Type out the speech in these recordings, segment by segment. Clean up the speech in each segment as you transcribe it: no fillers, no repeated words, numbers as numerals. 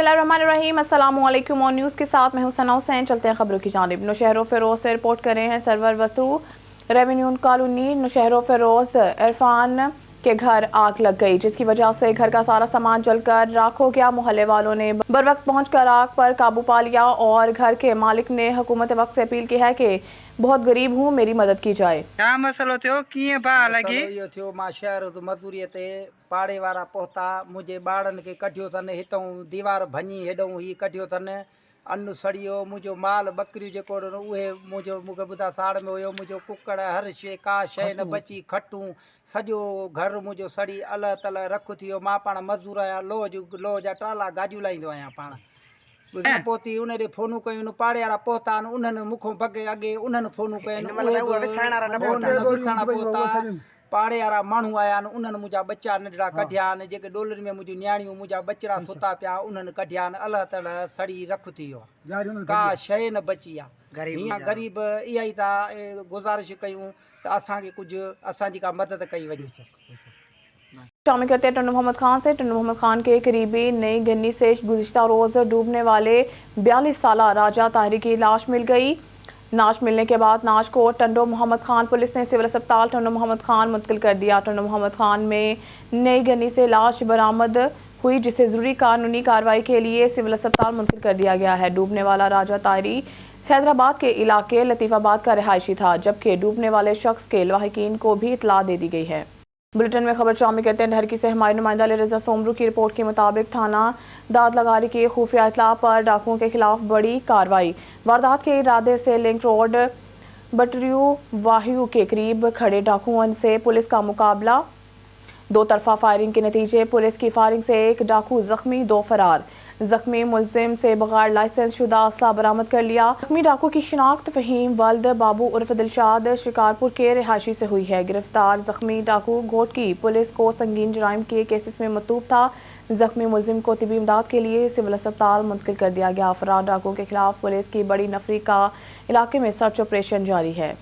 बिस्मिल्लाहिर्रहमानिर्रहीम। अस्सलामुअलैकुम और न्यूज़ के साथ मैं हूं सना हुसैन। चलते हैं खबरों की जानिब। नौशहर फिरोज से रिपोर्ट कर रहे हैं सरवर वस्तु रेवेन्यू कॉलोनी। नौशहर फिरोज इरफान के घर आग लग गई, जिसकी वजह से घर का सारा सामान जलकर राख हो गया। मोहल्ले वालों ने बरवक्त पहुंचकर आग पर काबू पा लिया और घर के मालिक ने हुकूमत वक्त से अपील की है कि बहुत गरीब हूँ, मेरी मदद की जाए। क्या मसलो थियो कीअं बाहि लॻी? इहो थियो मां शहर मज़दूरीअ ते पाड़े वारा पहुता, मुंहिंजे ॿारनि खे कढियो अथनि हितां, दीवार भञी हेॾां ही कढियो अथनि, अन्न सड़ियो, मुंहिंजो माल ॿकरियूं जेको उहे मूंखे ॿुधा साड़ में हुयो, मुंहिंजो कुकड़ हर शइ का शइ न बची, खटूं सॼो घर मुंहिंजो सड़ी अल तल रख थी वियो। मां पाण मज़दूर आहियां, लोह जा टाला गाजू लाहींदो आहियां पाण। पोती उन ॾे फोनूं कयूं, पाड़े वारा पहुता आहिनि, उन्हनि मूंखां बगे अॻे उन्हनि फोनूं कयूं, पाड़े वारा माण्हू आया आहिनि, उन्हनि मुंहिंजा बच्चा नंढड़ा कढिया आहिनि, जेके डोलनि में मुंहिंजियूं नियाणियूं मुंहिंजा बचड़ा सुता पिया उन्हनि कढिया आहिनि, अलाह ताला सड़ी रख थी वियो, का शइ न बची आहे। हीअं ग़रीब इहा ई था गुज़ारिश कयूं त असांखे कुझु असांजी का मदद कई वञे। शामिल करते हैं टन्नू मोहम्मद खान से। टन्नू मोहम्मद खान के करीबी नई गन्नी से गुज़िश्ता रोज डूबने वाले 42 साला राजा ताहिरी की लाश मिल गई। नाश मिलने के बाद नाश को टन्नू मोहम्मद खान पुलिस ने सिविल अस्पताल टन्नू मोहम्मद खान मुंतकिल कर दिया। टन्नू मोहम्मद खान में नई गन्नी से लाश बरामद हुई, जिसे जरूरी कानूनी कार्रवाई के लिए सिविल अस्पताल मुंतकिल कर दिया गया है। डूबने वाला राजा ताहिरी हैदराबाद के इलाके लतीफ़ाबाद का रिहायशी था, जबकि डूबने वाले शख्स के लाहिकीन को भी इतला दे दी गई है। बुलेटिन में खबर शामिल करते हैं ढरकी से हमारे नुमाइंदा रज़ा सोमरू की रिपोर्ट के मुताबिक थाना दाद लगारी की खुफिया इतला पर डाकुओं के खिलाफ बड़ी कार्रवाई। वारदात के इरादे से लिंक रोड बटरियू वाहियू के करीब खड़े डाकुओं से पुलिस का मुकाबला। दो तरफा फायरिंग के नतीजे पुलिस की फायरिंग से एक डाकू जख्मी, दो फरार। जख्मी मुलजिम से बगैर लाइसेंस शुदा असला बरामद कर लिया। जख्मी डाकू की शिनाख्त फहीम वल्द बाबू उर्फ दिलशाद शिकारपुर के रिहायशी से हुई है। गिरफ्तार जख्मी डाकू घोट की पुलिस को संगीन जराइम के केसेस में मतूब था। जख्मी मुलजिम को तिबी इमदाद के लिए सिविल अस्पताल मुंतकिल कर दिया गया। फरार डाकुओं के खिलाफ पुलिस की बड़ी नफरी का इलाके में सर्च ऑपरेशन जारी है।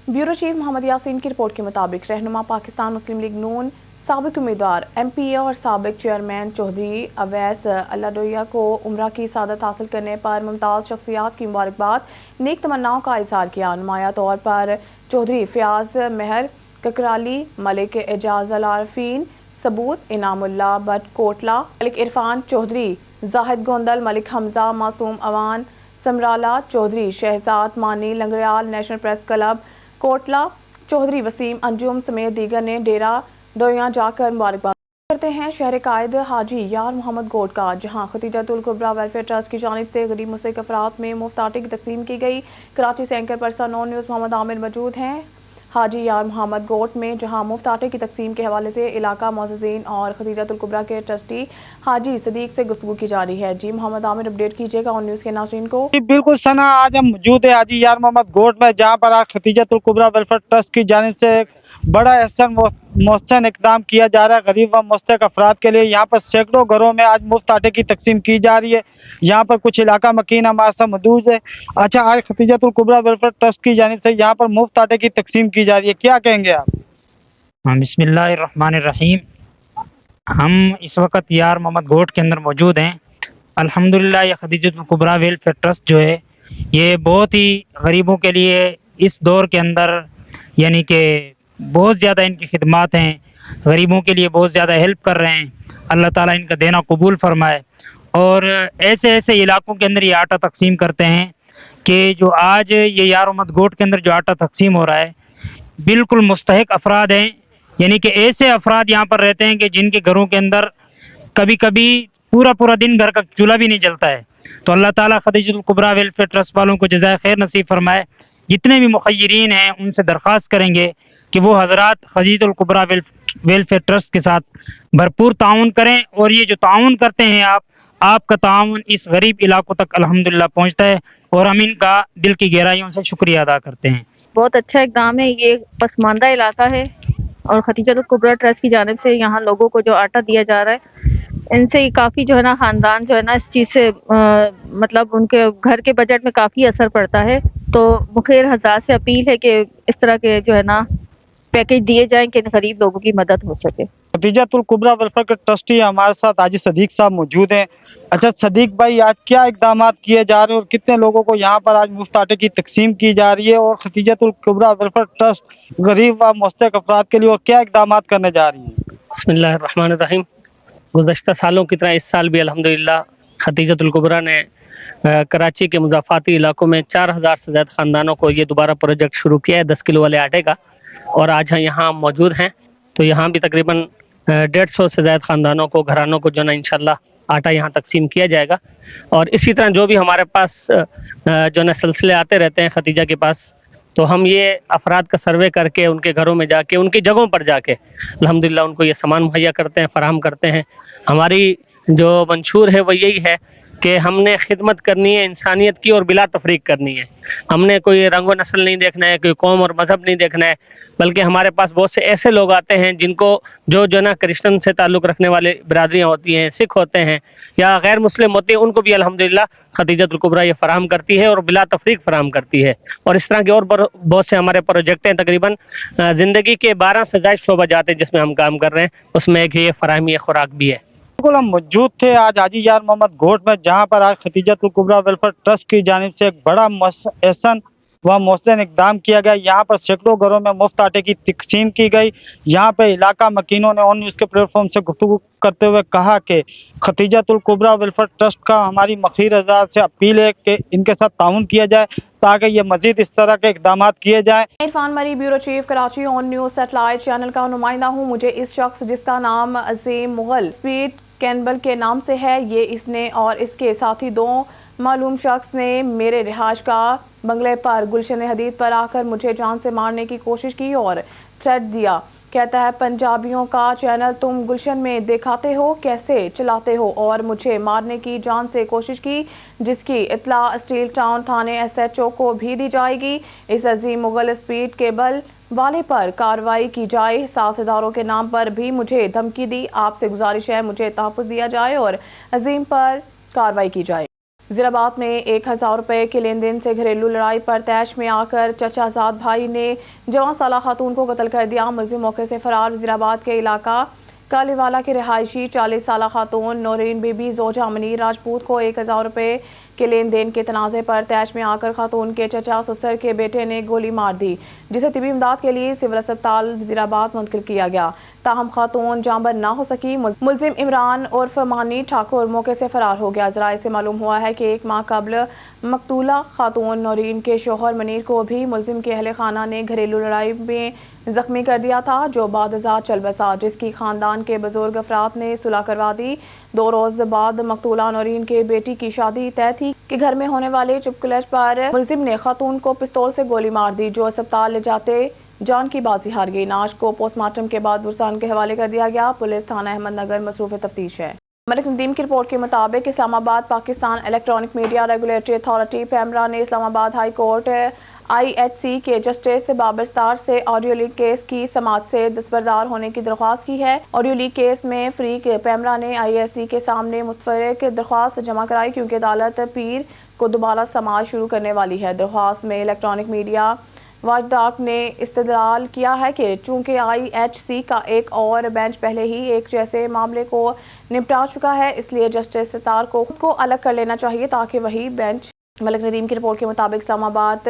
ब्यूरो चीफ मोहम्मद यासीन की रिपोर्ट के मुताबिक रहनुमा पाकिस्तान मुस्लिम लीग नून साबिक उम्मीदवार MPA और साबिक चेयरमैन चौधरी अवैस अल्लाडोया को उम्रा की सादत हासिल करने पर मुमताज़ शख्सियात की मुबारकबाद नेक तमन्नाओं का इजहार किया। नुमाया तौर पर Chaudhry Fayyaz Mehar Kakrali, Malik Ejaz Al Arfeen Saboor, Inamullah Butt Kotla, Malik Irfan Chaudhry, Zahid Gondal, Malik Hamza, Masoom Awan Samrala Chaudhry, Shahzad Mani Langrial national press club Kotla, Chaudhry Waseem Anjum समेत दीगर ने डेरा डोया जाकर मुबारकबाद करते हैं। शहर कायद हाजी यार मोहम्मद गोट का, जहां खतीजतुल कुबरा वेलफेयर ट्रस्ट की जानिब से गरीब मुस्तहिक अफराद में मुफ्त आटे की तकसीम की गई। कराची से एंकर पर्सन नॉन न्यूज़ मोहम्मद आमिर मौजूद हैं हाजी यार मोहम्मद गोट में, जहां मुफ्त आटे की तकसीम के हवाले से इलाका मोअज़्ज़िज़ीन और खतीजतुल कुबरा के ट्रस्टी हाजी सदीक से गुफ्तगू की जा रही है। जी मोहम्मद आमिर, अपडेट कीजिएगा ऑन न्यूज़ के नाज़रीन को। बिल्कुल सना, आज हम मौजूद है हाजी यार मोहम्मद गोट में, जहाँ पर आज खतीजतुल कुबरा वेलफेयर ट्रस्ट की जानिब से बड़ा एहसन मोहसन इकदाम किया जा रहा है गरीब व मुस्तहिक अफराद के लिए। यहाँ पर सैकड़ों घरों में आज मुफ्त आटे की तकसीम की जा रही है। यहाँ पर कुछ इलाका मकीन हमारे साथ मौजूद है। अच्छा, आज खतीजतुल कुबरा वेलफेयर ट्रस्ट की जानिब से यहाँ पर मुफ्त आटे की तकसीम की जा रही है, क्या कहेंगे आप? बिस्मिल्लाहिर्रहमानिर्रहीम। हम इस वक्त यार मोहम्मद गोट के अंदर मौजूद हैं। अल्हम्दुलिल्लाह, ये खतीजतुल कुबरा वेलफेयर ट्रस्ट जो है ये बहुत ही गरीबों के लिए इस दौर के अंदर यानी कि बहुत ज़्यादा इनकी खिदमात हैं, गरीबों के लिए बहुत ज़्यादा हेल्प कर रहे हैं। अल्लाह ताला इनका देना कबूल फरमाए। और ऐसे ऐसे इलाकों के अंदर ये आटा तकसीम करते हैं कि जो आज ये यार मोहम्मद गोट के अंदर जो आटा तकसीम हो रहा है बिल्कुल मुस्तहिक अफराद हैं, यानी कि ऐसे अफराद यहाँ पर रहते हैं कि जिनके घरों के अंदर कभी कभी पूरा पूरा दिन घर का चूल्हा भी नहीं जलता है। तो अल्लाह ताला खतीजतुल कुबरा वेलफेयर ट्रस्ट वालों को जज़ाए खैर नसीब फरमाए। जितने भी मुखय्यरीन हैं उनसे दरख्वास्त करेंगे कि वो हज़रात खतीजतुल कुबरा वेलफेयर ट्रस्ट के साथ भरपूर ताउन करें, और ये जो ताउन करते हैं आपका ताउन इस गरीब इलाकों तक अल्हम्दुलिल्लाह पहुँचता है, और हम इनका दिल की गहराइयों से शुक्रिया अदा करते हैं। बहुत अच्छा इक़दाम है। ये पसमानदा इलाका है और खतीजतुल कुबरा ट्रस्ट की जानिब से यहाँ लोगों को जो आटा दिया जा रहा है, इनसे काफ़ी जो है ना ख़ानदान जो है ना इस चीज़ से मतलब उनके घर के बजट में काफ़ी असर पड़ता है। तो मुखिर हज़रात से अपील है कि इस तरह के जो है ना पैकेज दिए जाएं कि गरीब लोगों की मदद हो सके। खतीजतुल कुबरा वेलफेयर के ट्रस्टी हमारे साथ हाजी सदीक साहब मौजूद हैं। अच्छा सदीक भाई, आज क्या इकदाम किए जा रहे हैं और कितने लोगों को यहाँ पर आज मुफ्त आटे की तकसीम की जा रही है, और खतीजतुल कुबरा वेलफेयर ट्रस्ट गरीब व मुस्तहक अफराद के लिए और क्या इकदाम करने जा रही है? बिस्मिल्लाहिर्रहमानिर्रहीम। गुज़श्ता सालों की तरह इस साल भी अल्हम्दुलिल्लाह खतीजतुल कुबरा ने कराची के मुज़ाफ़ाती इलाकों में 4000 से ज़्यादा ख़ानदानों को ये दोबारा प्रोजेक्ट शुरू किया है 10 किलो वाले आटे का, और आज हम यहाँ मौजूद हैं। तो यहाँ भी तकरीबन 150 से ज़्यादा ख़ानदानों को, घरानों को जो ना इंशाल्लाह आटा यहाँ तकसीम किया जाएगा। और इसी तरह जो भी हमारे पास जो ना सिलसिले आते रहते हैं खतीजा के पास, तो हम ये अफराद का सर्वे करके उनके घरों में जाके, उनकी जगहों पर जाके अल्हम्दुलिल्लाह उनको ये सामान मुहैया करते हैं, फराहम करते हैं। हमारी जो मंशूर है वो यही है कि हमने खिदमत करनी है इंसानियत की और बिला तफरीक करनी है। हमने कोई रंग व नस्ल नहीं देखना है, कोई कौम और मज़हब नहीं देखना है, बल्कि हमारे पास बहुत से ऐसे लोग आते हैं जिनको जो ना क्रिश्चन से ताल्लुक़ रखने वाले बिरादरियाँ होती हैं, सिख होते हैं या गैर मुस्लिम होते हैं, उनको भी अल्हम्दुलिल्लाह खतीजतुल कुबरा ये फराहम करती है और बिला तफरीक फराहम करती है। और इस तरह के और बहुत से हमारे प्रोजेक्ट हैं। तकरीबन ज़िंदगी के 12 से ज़ायद शोबा जाते हैं जिसमें हम काम कर रहे हैं, उसमें एक ये फराहमी खुराक भी है। बिल्कुल, हम मौजूद थे आज हाजी यार मोहम्मद गोट में, जहाँ पर आज खतीजतुल कुबरा वेलफेयर ट्रस्ट की जानिब से एक बड़ा एहसन व मोहसिन इकदाम किया गया। यहाँ पर सैकड़ों घरों में मुफ्त आटे की तकसीम की गई। यहाँ पे इलाका मकीनों ने ऑन न्यूज़ के प्लेटफॉर्म से गुफ्तगू करते हुए कहा कि खतीजतुल कुबरा वेलफेयर ट्रस्ट का हमारी मखीर अज़ा से अपील है कि इनके साथ ताउन किया जाए ताकि ये मजीद इस तरह के इकदाम किए जाएँ। इरफान मरी, bureau chief, Karachi on news satellite channel का नुमाइंदा हूँ। मुझे इस शख्स जिसका नाम अजीम मुगल स्पीड कैनबल के नाम से है, ये इसने और इसके साथी 2 मालूम शख्स ने मेरे रिहाइश का बंगले पर गुलशन हदीद पर आकर मुझे जान से मारने की कोशिश की और थ्रेट दिया। कहता है पंजाबियों का चैनल तुम गुलशन में दिखाते हो, कैसे चलाते हो, और मुझे मारने की जान से कोशिश की, जिसकी इत्तला स्टील टाउन थाने SHO को भी दी जाएगी। इस अजीम मुगल स्पीड केबल वाले पर कार्रवाई की जाए। साझेदारों के नाम पर भी मुझे धमकी दी। आपसे गुजारिश है मुझे तहफ़्फ़ुज़ दिया जाए और अजीम पर कार्रवाई की जाए। वज़ीराबाद में 1000 रुपये के लेन देन से घरेलू लड़ाई पर तैश में आकर चचा ज़ाद भाई ने जवान साला खातून को कत्ल कर दिया। मुलज़िम मौके से फरार। वज़ीराबाद के इलाका कालीवाला के रिहायशी 40 साला खातून नौरीन बीबी जोजा मनीर राजपूत को 1000 रुपये के लेन देन के तनाज़े पर तैश में आकर खातून के चचा ससुर के बेटे ने गोली मार दी, जिसे तिबी इमदाद के लिए सिविल अस्पताल वज़ीराबाद मुंतकिल किया गया। ताहम खातून जांबर ना हो सकी। मुलजिम इमरान उर्फ मानी ठाकुर मौके से फरार हो गया। ज़राए से मालूम हुआ है कि 1 माह कबल मकतूला खातून नौरीन के शोहर मनीर को भी मुलजिम के अहले खाना ने घरेलू लड़ाई में जख्मी कर दिया था, जो बादज़ा चल बसा, जिसकी खानदान के बुजुर्ग अफराद ने सुलह करवा दी। 2 रोज़ बाद मकतूला नौरीन के बेटी की शादी तय थी कि घर में होने वाले चुपकलच पर मुलजिम ने खातून को पिस्तौल से गोली मार दी, जो अस्पताल ले जाते जान की बाजी हार गई। नाश को पोस्टमार्टम के बाद बुरसान के हवाले कर दिया गया। पुलिस थाना अहमदनगर मसरूफ़ तफ्तीश है। मलिक नदीम की रिपोर्ट के मुताबिक Islamabad Pakistan electronic media regulatory authority PEMRA ने इस्लामाबाद हाई कोर्ट IHC के जस्टिस बाबर स्टार से ऑडियो लीक केस की समाअत से दस्तबरदार होने की दरख्वास्त की है। ऑडियो लीक केस में फरीक पैमरा ने IHC के सामने मुतफरक दरख्वास्त जमा कराई, क्योंकि अदालत पीर को दोबारा समाअत शुरू करने वाली है। दरख्वास्त में इलेक्ट्रॉनिक मीडिया वाचडॉग ने इस्तदलाल किया है कि चूंकि IHC का एक और बेंच पहले ही एक जैसे मामले को निपटा चुका है, इसलिए जस्टिस सत्तार को खुद को अलग कर लेना चाहिए ताकि वही बेंच। मलिक नदीम की रिपोर्ट के मुताबिक Islamabad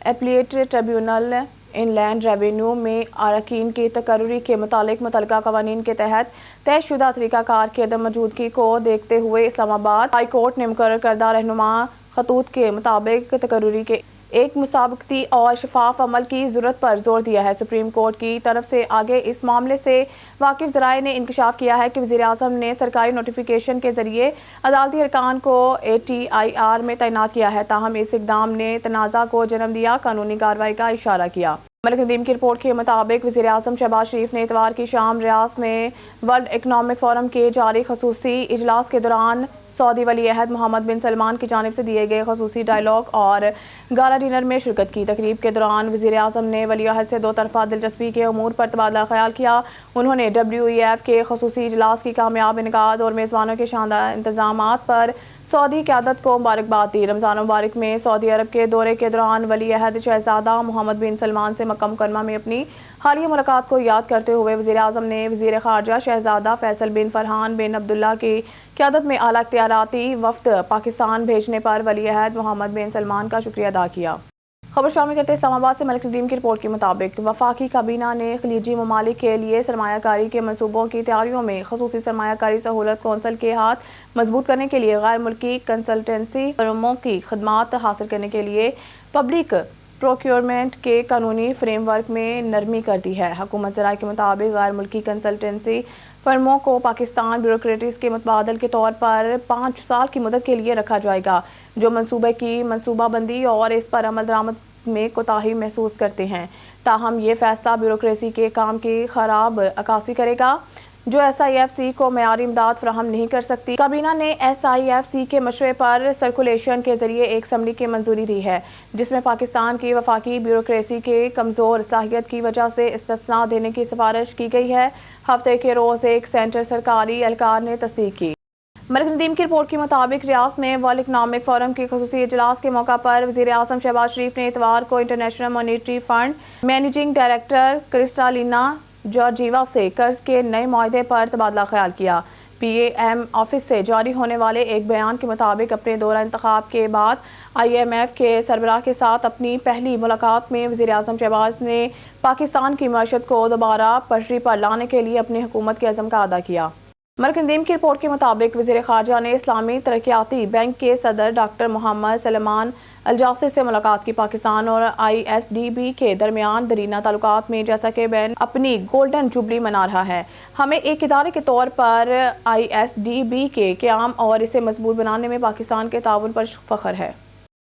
appellate tribunal inland revenue में अरकान की तकर्री के मुतालिक मुतल्लिका कवानीन के तहत तयशुदा तरीक़ाकार की अदम मौजूदगी को देखते हुए इस्लामाबाद हाई कोर्ट ने मुकर्रर करदा रहनुमा खतूत के मुताबिक तकर्री के एक मुसाबकती और शफाफ अमल की ज़रूरत पर जोर दिया है। सुप्रीम कोर्ट की तरफ से आगे इस मामले से वाकिफ ज़राए ने इंकशाफ किया है कि वज़ीर-ए-आज़म ने सरकारी नोटिफिकेशन के ज़रिए अदालती अरकान को ATIR में तैनात किया है, ताहम इस इक़दाम ने तनाज़ा को जन्म दिया, कानूनी कार्रवाई का इशारा किया। मलिक नदीम की रिपोर्ट के मुताबिक वज़ीर-ए-आज़म शहबाज शरीफ ने इतवार की शाम रियाद में वर्ल्ड इकनॉमिक फोरम के जारी खसूसी इजलास के दौरान सऊदी वली अहद मोहम्मद बिन सलमान की जानिब से दिए गए खसूसी डायलॉग और गाला डिनर में शिरकत की। तकरीब के दौरान वज़ीर-ए-आज़म ने वली अहद से 2 तरफ़ा दिलचस्पी के अमूर पर तबादला ख्याल किया। उन्होंने WEF के खसूसी इजलास की कामयाब इनकाद और मेज़बानों के शानदार इंतज़ामात पर सऊदी क़यादत को मुबारकबाद दी। रमज़ान मुबारक में सऊदी अरब के दौरे के दौरान वली अहद शहज़ादा मोहम्मद बिन सलमान से मक्का मुकरमा में अपनी हालिया मुलाकात को याद करते हुए वज़ीर आज़म ने वज़ीर ख़ारजा शहज़ादा फैसल बिन फरहान बिन अब्दुल्ला की क़यादत में आला इख्तियाराती वफ़द पाकिस्तान भेजने पर वली अहद मोहम्मद बिन सलमान का शुक्रिया अदा किया। खबर शामिल करते इस्लामाबाद से मलिक नदीम की रिपोर्ट के मुताबिक वफाकी काबीना ने खलीजी ममालिक के लिए सरमायाकारी के मनसूबों की तैयारियों में खसूसी सरमायाकारी सहूलत कौंसल के हाथ मजबूत करने के लिए गैर मुल्की कंसल्टेंसी फर्मों की खदमात हासिल करने के लिए पब्लिक प्रोक्योरमेंट के कानूनी फ्रेमवर्क में नरमी कर दी है। हुकूमत ज़राए के मुताबिक गैर मुल्की कंसल्टेंसी फर्मों को पाकिस्तान ब्यूरोक्रेट्स के मुतबादल के तौर पर 5 साल की मुद्दत के लिए रखा जाएगा, जो मनसूबे की मनसूबाबंदी और इस पर अमल दरामद में कोताही महसूस करते हैं। ताहम ये फैसला ब्यूरोक्रेसी के काम की खराब अक्कासी करेगा जो SIFC को मयारी इमदाद फराहम नहीं कर सकती। काबीना ने SIFC के मशवरे पर सर्कुलेशन के जरिए एक असम्बली की मंजूरी दी है, जिसमें पाकिस्तान की वफाकी ब्यूरोक्रेसी के कमज़ोर सलाहियत की वजह से इस्तिस्ना देने की सिफारिश की गई है। हफ्ते के रोज़ एक सेंटर सरकारी एहलकार ने तस्दीक की। मलिक नदीम की रिपोर्ट के मुताबिक रियासत में वर्ल्ड इकनॉमिक फोरम के खसूसी इजलास के मौका पर वज़ीर आज़म शहबाज शरीफ ने इतवार को international monetary fund managing director Kristalina Georgieva से कर्ज के नए मुआहदे पर तबादला ख्याल किया। PAM ऑफिस से जारी होने वाले एक बयान के मुताबिक अपने दौरा इंतखाब के बाद IMF के सरबराह के साथ अपनी पहली मुलाकात में वज़ीर आज़म शहबाज ने पाकिस्तान की मईशत को दोबारा पटरी पर लाने के लिए अपनी हुकूमत के अज़म का अदा किया। मलिक नदीम की रिपोर्ट के मुताबिक वज़ीर ख़ारजा ने इस्लामी तरक्याती बैंक के सदर डॉक्टर मोहम्मद सलमान अलजासी से मुलाकात की। पाकिस्तान और ISDB के दरमियान दरीना ताल्लुकात में जैसा कि बैन अपनी गोल्डन जुबली मना रहा है, हमें एक इदारे के तौर पर ISDB के क़याम और इसे मजबूत बनाने में पाकिस्तान के ताउन पर फ़ख्र है।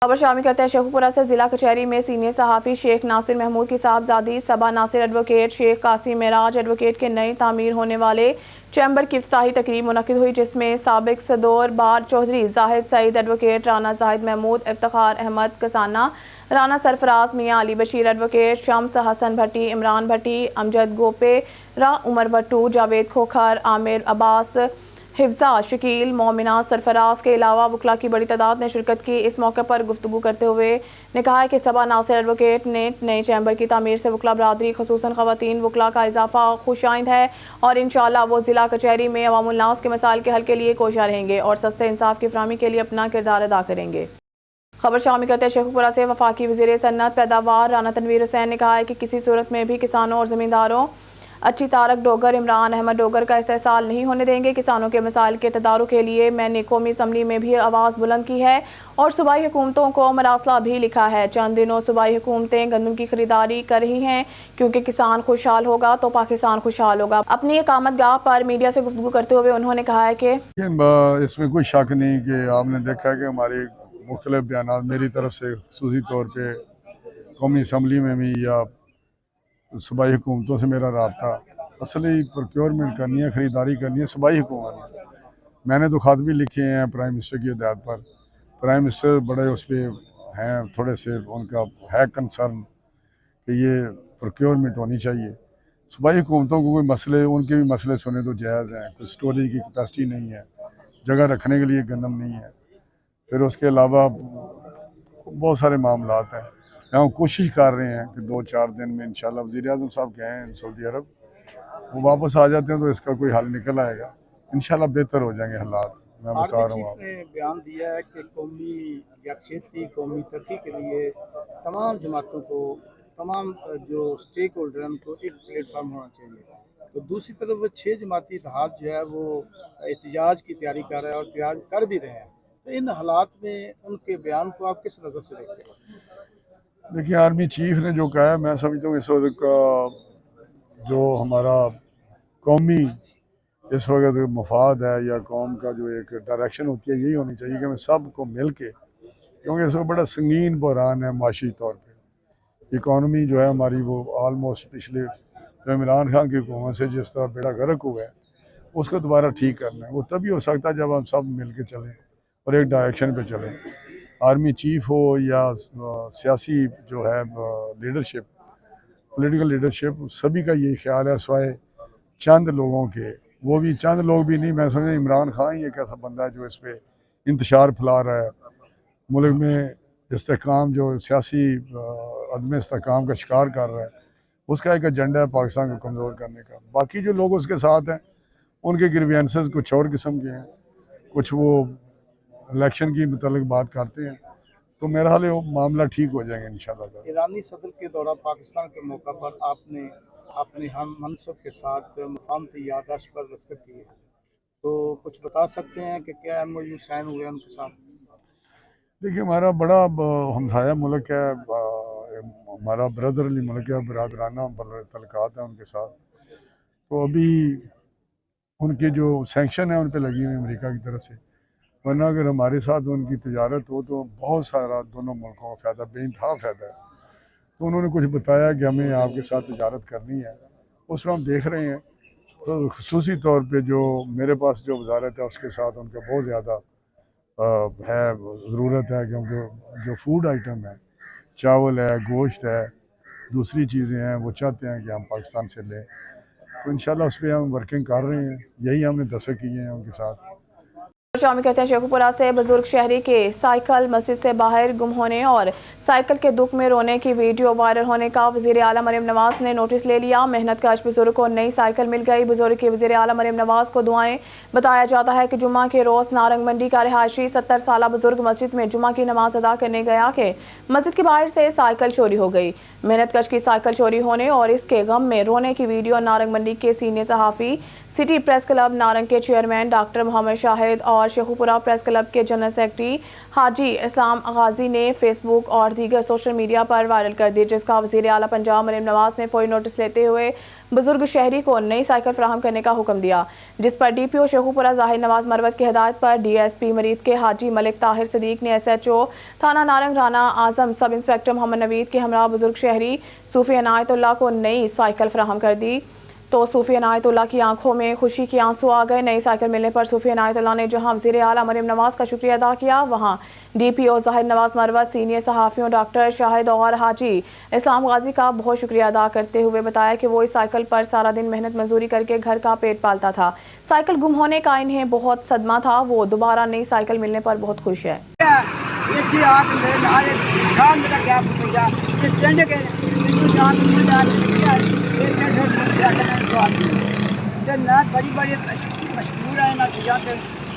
खबर शामिल करते हैं शेखुपुरा से। जिला कचहरी में सीनियर सहाफ़ी शेख नासिर महमूद की साहबजादी सबा नासिर एडवोकेट शेख कासिम मेराज एडवोकेट के नई तामीर होने वाले चैम्बर की इफ्तिताही तकरीब मुनक़िद हुई, जिसमें साबिक सदर बार चौधरी जाहिद सईद एडवोकेट राना जाहिद महमूद इफ्तिखार अहमद कसाना राना सरफराज मियाँ अली बशीर एडवोकेट शम्स हसन भट्टी इमरान भट्टी अमजद गोपे रा उमर भट्टू जावेद खोखर आमिर अब्बास हिफ्जा शकील मोमिना सरफराज के अलावा वकला की बड़ी तादाद ने शिरकत की। इस मौके पर गुफ्तगू करते हुए ने कहा है कि सबा नासिर एडवोकेट ने नए चैम्बर की तामीर से वकला बरादरी खसूसन ख़वातीन वकला का इजाफा खुशाइंद है और इंशाअल्लाह वो ज़िला कचहरी में अवामुल नास के मसाइल के हल के लिए कोशिश रहेंगे और सस्ते इंसाफ की फराहमी के लिए अपना किरदार अदा करेंगे। खबर शामिल करते हैं शेखुपुरा से। वफाकी वज़ीर सन्नत पैदावार राना तनवीर हुसैन ने कहा है कि किसी सूरत में भी किसानों और ज़मींदारों अच्छी तारक डोगर इमरान अहमद डोगर का इस्तेसाल नहीं होने देंगे। किसानों के मसाइल के तदारुक के लिए मैंने कौमी असम्बली में भी आवाज़ बुलंद की है और सूबाई हुकूमतों को मरासला भी लिखा है। चंद दिनों सूबाई हुकूमतें गंदम की खरीदारी कर रही हैं, क्योंकि किसान खुशहाल होगा तो पाकिस्तान खुशहाल होगा। अपनी इकामत गाह पर मीडिया से गुफ्तगू करते हुए उन्होंने कहा है कि इसमें कोई शक नहीं कि आपने देखा है कि हमारे मुख्तलिफ बयान मेरी तरफ से खसूसी तौर पर कौमी असम्बली में भी या सूबाई हुकूमतों से मेरा रब्ता असली प्रोक्योरमेंट करनी है, ख़रीदारी करनी है सूबाई हुकूमत। मैंने तो ख़त भी लिखे हैं प्राइम मिनिस्टर की हिदायत पर। प्राइम मिनिस्टर बड़े उस पर हैं, थोड़े से उनका है कंसर्न कि ये प्रोक्योरमेंट होनी चाहिए। सूबाई हुकूमतों को कोई मसले, उनके भी मसले सुने तो जायज़ हैं। कोई स्टोरेज की कैपेसिटी नहीं है, जगह रखने के लिए गंदम नहीं है, फिर उसके अलावा बहुत सारे मामलात हैं। हम कोशिश कर रहे हैं कि 2-4 दिन में इंशाल्लाह वज़ीर आज़म साहब गए हैं सऊदी अरब, वो वापस आ जाते हैं तो इसका कोई हल निकल आएगा। इंशाल्लाह बेहतर हो जाएंगे हालात। मैं बता रहा हूँ। आपने बयान दिया है कि कौमी यकजहती कौमी तरक्की के लिए तमाम जमातों को, तमाम जो स्टेक होल्डर हैं उनको एक प्लेटफार्म होना चाहिए। तो दूसरी तरफ वो 6 जमाती इत्तेहाद जो है वो एहतजाज की तैयारी कर रहा है और तैयार कर भी रहे हैं। तो इन हालात में उनके बयान को आप किस नज़र से देखते हैं? देखिए, आर्मी चीफ ने जो कहा है, मैं समझता हूँ इस वक्त का जो हमारा कौमी इस वक्त मफाद है या कौम का जो एक डायरेक्शन होती है, यही होनी चाहिए कि हमें सब को मिल के, क्योंकि इस वक्त बड़ा संगीन बहरान है माशी तौर पे। इकॉनमी जो है हमारी वो आलमोस्ट पिछले जो इमरान खान की हुकूमत से जिस तरह बेड़ा गर्क हुआ है, उसको दोबारा ठीक करना है। वो तभी हो सकता है जब हम सब मिल के चलें और एक डायरेक्शन पे चलें। आर्मी चीफ हो या सियासी जो है लीडरशिप, पॉलिटिकल लीडरशिप, सभी का ये ख्याल है, सिवाय चंद लोगों के। वो भी चंद लोग भी नहीं, मैं समझता इमरान खान ही एक ऐसा बंदा है जो इस पर इंतशार फैला रहा है, मुल्क में इस्तेहकाम जो सियासी अदम इस्तेहकाम का शिकार कर रहा है, उसका एक एजेंडा है पाकिस्तान को कमज़ोर करने का। बाकी जो लोग उसके साथ हैं उनके ग्रीवेंसेस कुछ और किस्म के हैं, कुछ वो इलेक्शन की मुतल्लिक बात करते हैं, तो मेरा हाल वो मामला ठीक हो जाएंगे इंशाल्लाह। ईरानी सदर के दौरा पाकिस्तान के मौका पर आपने अपने हम मनसब के साथ मफाहमती याददाश्त पर दस्तखत की है, तो कुछ बता सकते हैं कि क्या MOU साइन हुए उनके साथ? देखिए, हमारा बड़ा हमसाया मुल्क है, हमारा ब्रदरली मुल्क है, बरादराना तल्लुकात हैं उनके साथ। तो अभी उनके जो सैंक्शन है उन पे लगी हुई अमेरिका की तरफ से, वरना अगर हमारे साथ उनकी तजारत हो तो बहुत सारा दोनों मुल्कों का फ़ायदा, बेइंतहा फ़ायदा है। तो उन्होंने कुछ बताया कि हमें आपके साथ तजारत करनी है, उस पर हम देख रहे हैं। तो ख़ुसूसी तौर पे जो मेरे पास जो वजारत है उसके साथ उनका बहुत ज़्यादा है ज़रूरत है, क्योंकि जो फूड आइटम है, चावल है, गोश्त है, दूसरी चीज़ें हैं, वो चाहते हैं कि हम पाकिस्तान से लें। तो इंशाल्लाह उस पर हम वर्किंग कर रहे हैं, यही हमने दस्तखत किए हैं उनके साथ। शामिल कहते हैं शेखुपुरा से बुजुर्ग शहरी के साइकिल मस्जिद से बाहर गुम होने और साइकिल के दुख में रोने की वीडियो वायरल होने का वज़ीर आला मरियम नवाज ने नोटिस ले लिया। मेहनत कश बुजुर्ग को नई साइकिल मिल गई। बुजुर्ग की वज़ीर आला मरियम नवाज को दुआएं। बताया जाता है कि जुम्मा के रोज़ नारंग मंडी का रिहायशी 70 साल बुजुर्ग मस्जिद में जुम्मा की नमाज अदा करने गया कि मस्जिद के बाहर से साइकिल चोरी हो गई। मेहनत कश की साइकिल चोरी होने और इसके गम में रोने की वीडियो नारंग मंडी के सीनियर सहाफ़ी, सिटी प्रेस क्लब नारंग के चेयरमैन डॉक्टर मोहम्मद शाहिद और शेखुपुरा प्रेस क्लब के जनरल सेक्रेटरी हाजी इस्लाम गाजी ने फेसबुक और दीगर सोशल मीडिया पर वायरल कर दी, जिसका वज़ीर आला पंजाब मरियम नवाज ने फौरी नोटिस लेते हुए बुजुर्ग शहरी को नई साइकिल फराहम करने का हुक्म दिया, जिस पर DPO शेखुपुरा जाहिर नवाज मरवत की हिदायत पर DSP मरीद के हाजी मलिक ताहिर सदीक ने SHO थाना नारंग राना आजम सब इंस्पेक्टर मोहम्मद नवीद के हमरा बुजुर्ग शहरी सूफी अनायतुल्लाह को नई साइकिल फराहम कर दी। तो सूफी अनायतुल्लाह की आंखों में खुशी के आंसू आ गए। नई साइकिल मिलने पर सूफी अनायतुल्लाह ने जहां वज़ीर आला मरियम नवाज का शुक्रिया अदा किया, वहां DPO जाहिर नवाज मरवत, सीनियर सहाफ़ियों डॉक्टर शाहिद और हाजी इस्लाम गाजी का बहुत शुक्रिया अदा करते हुए बताया कि वो इस साइकिल पर सारा दिन मेहनत मजदूरी करके घर का पेट पालता था। साइकिल गुम होने का इन्हें बहुत सदमा था, वो दोबारा नई साइकिल मिलने पर बहुत खुश है। बड़ी बड़ी मशहूर है ना चीज़ां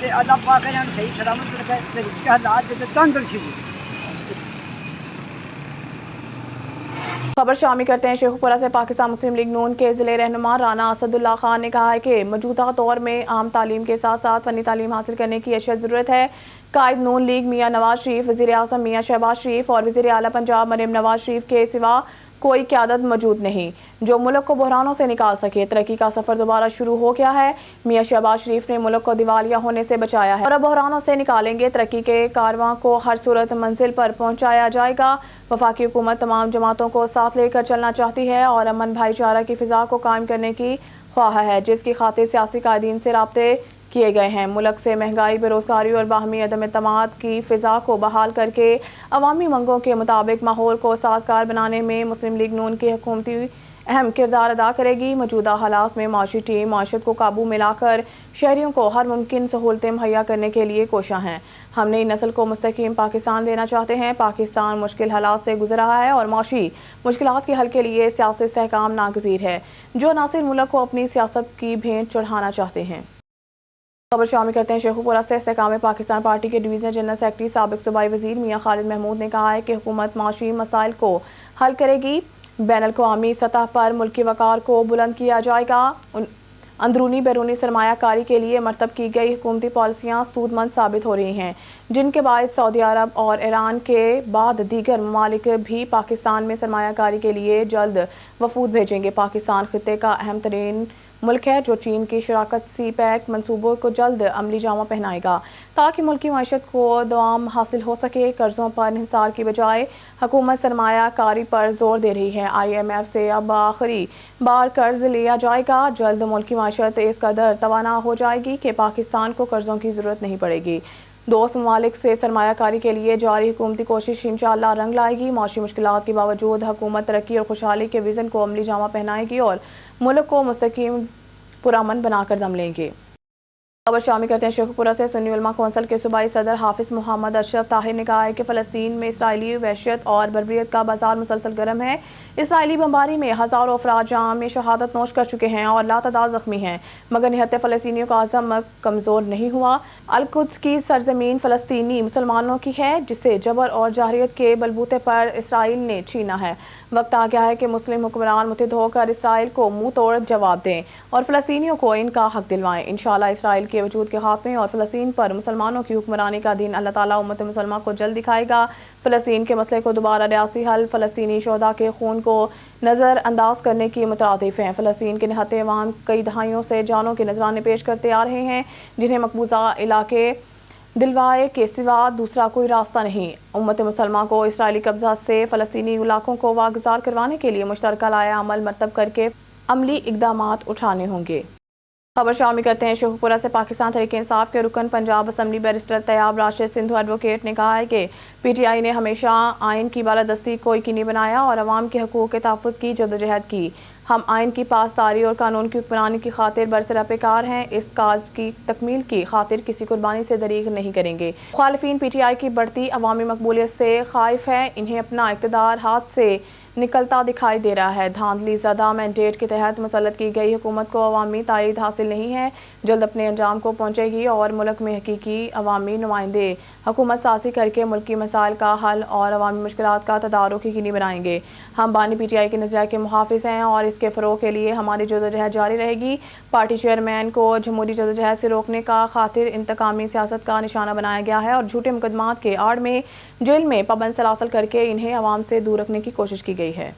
ते अल्लाह पाक ने सही सलामत रखे ते हालात तंदुरुस्ती। खबर शामिल करते हैं शेखुपुरा से। पाकिस्तान मुस्लिम लीग नून के ज़िले रहनुमा राना असदुल्ला खान ने कहा है कि मौजूदा दौर में आम तालीम के साथ साथ फ़नी तालीम हासिल करने की अशद ज़रूरत है। कायद नून लीग मियाँ नवाज शरीफ, वज़ीर आज़म मियाँ शहबाज शरीफ और वज़ीर आला पंजाब मरियम नवाज शरीफ के सिवा कोई क़यादत मौजूद नहीं जो मुल्क को बहरानों से निकाल सके। तरक्की का सफ़र दोबारा शुरू हो गया है। मियाँ शहबाज शरीफ ने मुल्क को दिवालिया होने से बचाया है और अब बहरानों से निकालेंगे। तरक्की के कारवां को हर सूरत मंजिल पर पहुँचाया जाएगा। वफाकी हुकूमत तमाम जमातों को साथ लेकर चलना चाहती है और अमन भाईचारा की फ़िज़ा को कायम करने की ख्वाह है, जिसकी खातिर सियासी कायदीन से राब्ते किए गए हैं। मुल्क से महंगाई, बेरोजगारी और बाहमी अदम एतमाद की फ़िज़ा को बहाल करके अवामी मंगों के मुताबिक माहौल को साजगार बनाने में मुस्लिम लीग नून की हुकूमती अहम किरदार अदा करेगी। मौजूदा हालात में माशी टीम माशत को काबू में लाकर शहरियों को हर मुमकिन सहूलतें मुहैया करने के लिए कोशा हैं। हम नई नस्ल को मुस्तकीम पाकिस्तान देना चाहते हैं। पाकिस्तान मुश्किल हालात से गुजर रहा है और माशी मुश्किलात के हल के लिए सियासी इस्तेहकाम नागज़ीर है, जो नासिर मुल्क को अपनी सियासत की भेंट चढ़ाना चाहते हैं। खबर शामिल करते हैं शेखुपुरा से। इस्तेहकाम पाकिस्तान पार्टी के डिवीज़न जनरल सेक्रेटरी साबिक सूबाई वज़ीर मियाँ खालिद महमूद ने कहा है कि हुकूमत माशी मसाइल को हल करेगी। बैनुल-अक़वामी सतह पर मुल्की वक़ार को बुलंद किया जाएगा। अंदरूनी बैरूनी सरमायाकारी के लिए मरतब की गई हुकूमती पॉलिसियाँ सूदमंद साबित हो रही हैं, जिनके बायस सऊदी अरब और ईरान के बाद दीगर ममालिक भी पाकिस्तान में सरमायाकारी के लिए जल्द वफूद भेजेंगे। पाकिस्तान खित्ते का अहम तरीन मुल्क है, जो चीन की शराकत CPEC मंसूबों को जल्द अमली जामा पहनाएगा ताकि मुल्की मईशत को दवाम हासिल हो सके। कर्ज़ों पर इंहिसार की बजाय हुकूमत सरमाया कारी पर जोर दे रही है। IMF से अब आखिरी बार कर्ज लिया जाएगा। जल्द मुल्की मईशत इस कदर तवाना हो जाएगी कि पाकिस्तान को कर्ज़ों की ज़रूरत नहीं पड़ेगी। दोस्त ममालिक से सरमायाकारी के लिए जारी हुकूमती कोशिश इंशाअल्लाह रंग लाएगी। मौसमी मुश्किलात के बावजूद हुकूमत तरक्की और खुशहाली के विज़न को अमली जामा पहनाएगी और मुल्क को मुस्तकीम पुरअमन बनाकर दम लेंगे। खबर शामिल करते हैं शेखपुरा से। सुन्नी उलमा कौंसिल के सूबाई सदर हाफिज मोहम्मद अशरफ ताहिर ने कहा है कि फ़लस्तीन में इसराइली वहशत और बर्बरियत का बाजार मुसलसल गर्म है। इसराइली बमबारी में हज़ारों अफराद जाम में शहादत नोश कर चुके हैं और लातदार ज़ख्मी हैं, मगर निहत्ते फ़लस्तीनियों का अज़म कमज़ोर नहीं हुआ। अल-कुद्स की सरजमीन फ़लस्तीनी मुसलमानों की है, जिसे जबर और जाहिरियत के बलबूते पर इसराइल ने छीना है। वक्त आ गया है कि मुस्लिम हुक्मरान मुत्तहिद होकर इसराइल को मुंह तोड़ जवाब दें और फ़लस्तीनियों को इनका हक दिलवाएं। इंशाअल्लाह इसराइल के वजूद के खात्मे और फ़लस्तीन पर मुसलमानों की हुक्मरानी का दिन अल्लाह ताला उम्मत मुसलमान को जल्द दिखाएगा। फ़लस्तीन के मसले को दोबारा रियासी हल फ़लस्तीनी शोहदा के खून को नज़रअंदाज करने की मुतरादिफ हैं। फ़लस्तीन के निहत्ते अवाम कई दहाइयों से जानों के नजराने पेश करते आ रहे हैं, जिन्हें मकबूजा इलाके दिलवाए के सिवा दूसरा कोई रास्ता नहीं। उम्मत मुसलमान को इसराइली कब्जा से फ़लस्तीनी इलाकों को वागुज़ार करवाने के लिए मुश्तरका लाया अमल मरतब करके अमली इक़दामात उठाने होंगे। खबर शामिल करते हैं शेखपुरा से। पाकिस्तान तहरीक इंसाफ के रुकन Punjab assembly barrister Tayyab Rashid Sindhu advocate ने कहा है कि PTI ने हमेशा आइन की बालादस्ती को यकीनी बनाया और अवाम के हकूक़ के तहफ़्फ़ुज़ की जदोजहद की। हम आइन की पासदारी और कानून की हुक्मरानी की खातिर बरसरापेकार हैं। इस काज की तकमील की खातिर किसी कुर्बानी से दरीग नहीं करेंगे। मुखालिफिन PTI की बढ़ती अवामी मकबूलियत से खाइफ है। इन्हें अपना इक़्तिदार हाथ से निकलता दिखाई दे रहा है। धांधली ज़दा मैंडेट के तहत मुसल्लत की गई हुकूमत को अवामी तायीद हासिल नहीं है। जल्द अपने अंजाम को पहुँचेगी और मुल्क में हकीकी अवामी नुमाइंदे हुकूमत साजी करके मुल्की मसाइल का हल और अवामी मुश्किलात का तदारुक यकीनी बनाएंगे। हम बानी PTI के नज़रिए के मुहाफ़िज़ हैं और इसके फ़रोग़ के लिए हमारी जदोजहद जारी रहेगी। पार्टी चेयरमैन को जमहूरी जदोजहद से रोकने का खातिर इंतकामी सियासत का निशाना बनाया गया है और झूठे मुकदमात के आड़ में जेल में पाबंद सलासल करके इन्हें अवाम से दूर रखने की कोशिश की गई है।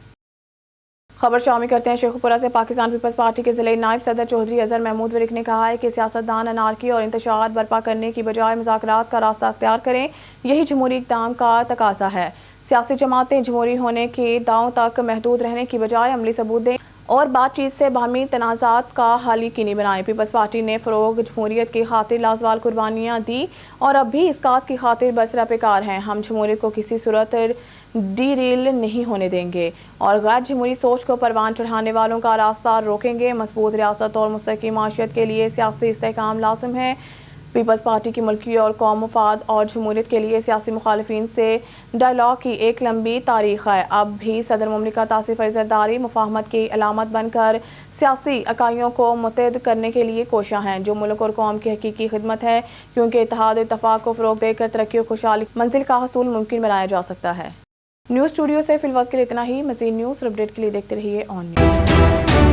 खबर शामिल करते हैं शेखपुरा से। पाकिस्तान पीपल्स पार्टी के ज़िले नायब सदर चौधरी अजहर महमूद वरिक ने कहा है कि सियासतदान अनारकी और इंतशार बर्पा करने की बजाय मुज़ाकरात का रास्ता अख्तियार करें, यही जमहूरी इक़दाम का तकाज़ा है। सियासी जमातें जमहूरी होने के दावों तक महदूद रहने की बजाय अमली सबूत दें और बातचीत से बाहमी तनाज़ात का हल यकीनी बनाएं। पीपल्स पार्टी ने फ़रोग़ जमहूरियत की खातिर लाजवाल कुर्बानियाँ दी और अब भी इस काज की खातिर बरसरापेकार हैं। हम जमहूरियत को किसी सूरत डीरेल नहीं होने देंगे और गैर जमहूरी सोच को परवान चढ़ाने वालों का रास्ता रोकेंगे। मजबूत रियासत और मुस्तक़िम माशियत के लिए सियासी इस्तेहकाम लाज़िम है। पीपल्स पार्टी की मुल्की और कौम मफाद और जमहूरियत के लिए सियासी मुखालिफिन से डायलॉग की एक लंबी तारीख है। अब भी सदर मुमलिकत आसिफ अली ज़रदारी मुफाहमत की अलामत बनकर सियासी इकाइयों को मुत्तहिद करने के लिए कोशियां हैं, जो मुल्क और कौम की हकीकी खिदमत है, क्योंकि इत्तेहाद और इत्तफाक को फ़रोग़ देकर तरक्की और खुशहाली मंजिल का हसूल मुमकिन बनाया जा सकता है। न्यूज़ स्टूडियो से फिलहाल के लिए इतना ही। मज़ीद न्यूज़ और अपडेट के लिए देखते रहिए ऑन न्यूज़।